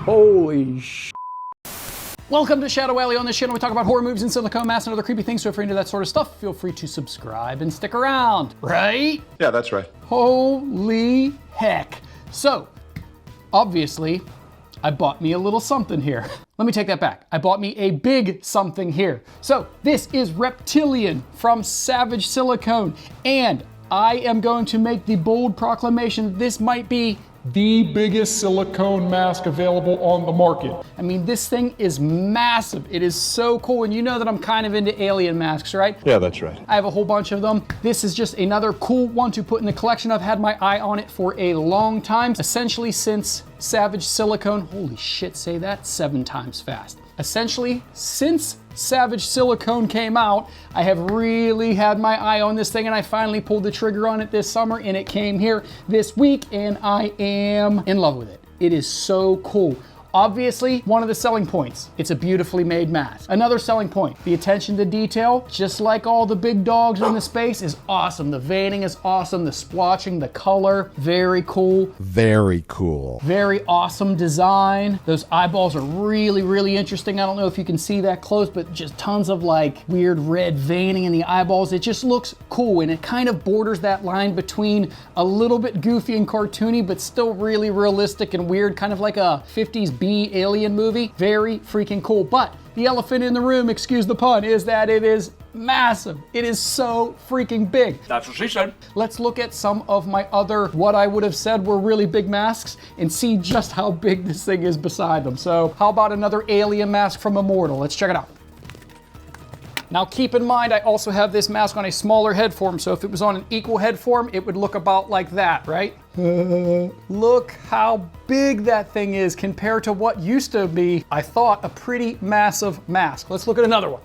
Holy sh**. Welcome to Shadow Alley. On this channel we talk about horror movies and silicone masks and other creepy things, so if you're into that sort of stuff, feel free to subscribe and stick around, right? Yeah, that's right. Holy heck. So, obviously, I bought me a little something here. Let me take that back. I bought me a big something here. So, this is Reptilian from Savage Silicone, and I am going to make the bold proclamation this might be the biggest silicone mask available on the market. I mean, this thing is massive. It is so cool, and you know that I'm kind of into alien masks, right? Yeah, that's right. I have a whole bunch of them. This is just another cool one to put in the collection. I've had my eye on it for a long time, essentially since Savage Silicone, holy shit, say that 7 times fast. Essentially, since Savage Silicone came out, I have really had my eye on this thing, and I finally pulled the trigger on it this summer, and it came here this week, and I am in love with it. It is so cool. Obviously, one of the selling points, it's a beautifully made mask. Another selling point, the attention to detail, just like all the big dogs in the space, is awesome. The veining is awesome, the splotching, the color, very cool. Very cool. Very awesome design. Those eyeballs are really, really interesting. I don't know if you can see that close, but just tons of like weird red veining in the eyeballs. It just looks cool, and it kind of borders that line between a little bit goofy and cartoony, but still really realistic and weird, kind of like a 50s B alien movie. Very freaking cool. But the elephant in the room, excuse the pun, is that it is massive. It is so freaking big. That's what she said. Let's look at some of my other, what I would have said were really big masks, and see just how big this thing is beside them. So how about another alien mask from Immortal? Let's check it out. Now keep in mind, I also have this mask on a smaller head form, so if it was on an equal head form, it would look about like that, right? Look how big that thing is compared to what used to be, I thought, a pretty massive mask. Let's look at another one.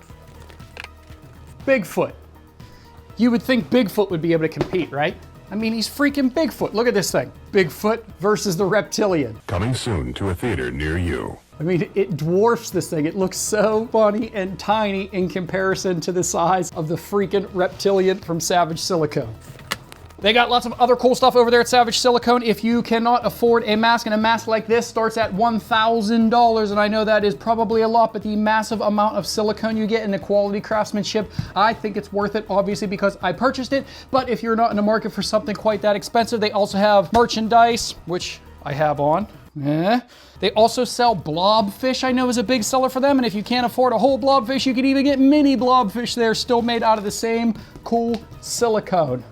Bigfoot. You would think Bigfoot would be able to compete, right? I mean, he's freaking Bigfoot. Look at this thing. Bigfoot versus the Reptilian. Coming soon to a theater near you. I mean, it dwarfs this thing. It looks so funny and tiny in comparison to the size of the freaking Reptilian from Savage Silicone. They got lots of other cool stuff over there at Savage Silicone. If you cannot afford a mask, and a mask like this starts at $1,000, and I know that is probably a lot, but the massive amount of silicone you get and the quality craftsmanship, I think it's worth it, obviously, because I purchased it. But if you're not in the market for something quite that expensive, they also have merchandise, which I have on. They also sell blobfish, I know is a big seller for them, and if you can't afford a whole blobfish, you can even get mini blobfish there, still made out of the same cool silicone.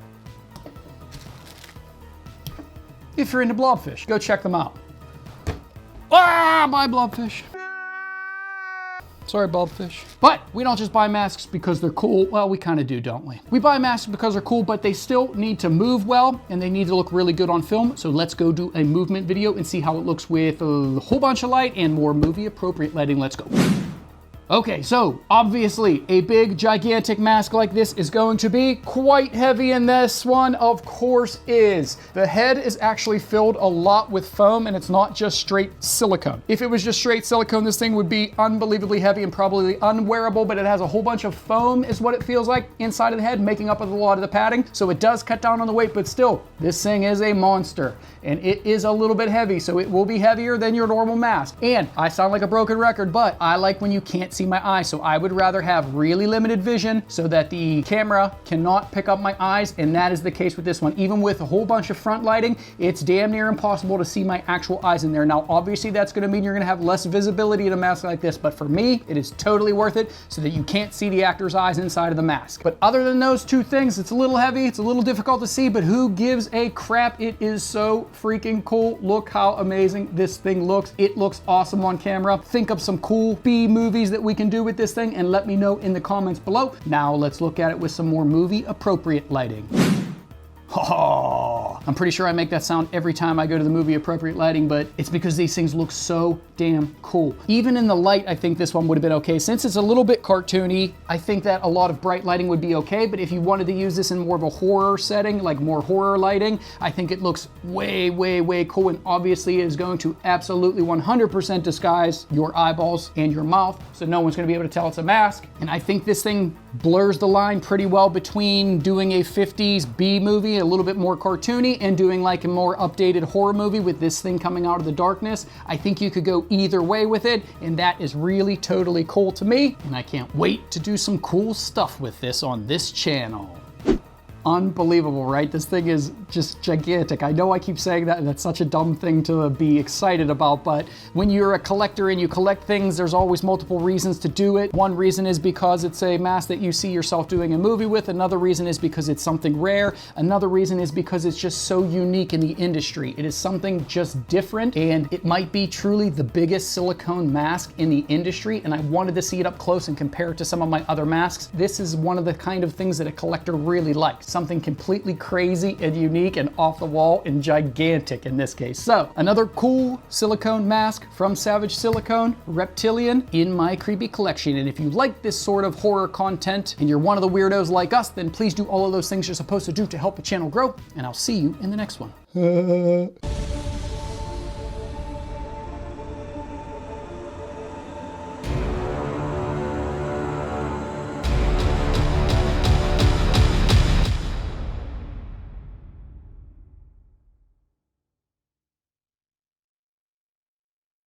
If you're into blobfish, go check them out. Ah, buy blobfish. Sorry, blobfish. But we don't just buy masks because they're cool. Well, we kind of do, don't we? We buy masks because they're cool, but they still need to move well, and they need to look really good on film. So let's go do a movement video and see how it looks with a whole bunch of light and more movie appropriate lighting. Let's go. Okay, so obviously a big gigantic mask like this is going to be quite heavy, and this one of course is. The head is actually filled a lot with foam, and it's not just straight silicone. If it was just straight silicone, this thing would be unbelievably heavy and probably unwearable, but it has a whole bunch of foam is what it feels like inside of the head, making up a lot of the padding. So it does cut down on the weight, but still, this thing is a monster, and it is a little bit heavy, so it will be heavier than your normal mask. And I sound like a broken record, but I like when you can't see my eyes, so I would rather have really limited vision so that the camera cannot pick up my eyes, and that is the case with this one. Even with a whole bunch of front lighting, it's damn near impossible to see my actual eyes in there. Now, obviously that's gonna mean you're gonna have less visibility in a mask like this, but for me, it is totally worth it so that you can't see the actor's eyes inside of the mask. But other than those two things, it's a little heavy, it's a little difficult to see, but who gives a crap? It is so freaking cool. Look how amazing this thing looks. It looks awesome on camera. Think of some cool B movies that we can do with this thing and let me know in the comments below. Now let's look at it with some more movie appropriate lighting. Oh, I'm pretty sure I make that sound every time I go to the movie appropriate lighting, but it's because these things look so damn cool. Even in the light, I think this one would have been okay. Since it's a little bit cartoony, I think that a lot of bright lighting would be okay, but if you wanted to use this in more of a horror setting, like more horror lighting, I think it looks way, way, way cool, and obviously is going to absolutely 100% disguise your eyeballs and your mouth, so no one's gonna be able to tell it's a mask. And I think this thing blurs the line pretty well between doing a 50s B movie a little bit more cartoony and doing like a more updated horror movie with this thing coming out of the darkness. I think you could go either way with it, and that is really totally cool to me, and I can't wait to do some cool stuff with this on this channel. Unbelievable, right? This thing is just gigantic. I know I keep saying that, and that's such a dumb thing to be excited about, but when you're a collector and you collect things, there's always multiple reasons to do it. One reason is because it's a mask that you see yourself doing a movie with. Another reason is because it's something rare. Another reason is because it's just so unique in the industry. It is something just different, and it might be truly the biggest silicone mask in the industry, and I wanted to see it up close and compare it to some of my other masks. This is one of the kind of things that a collector really likes. Something completely crazy and unique and off the wall and gigantic in this case. So another cool silicone mask from Savage Silicone, Reptilian, in my creepy collection. And if you like this sort of horror content and you're one of the weirdos like us, then please do all of those things you're supposed to do to help the channel grow. And I'll see you in the next one.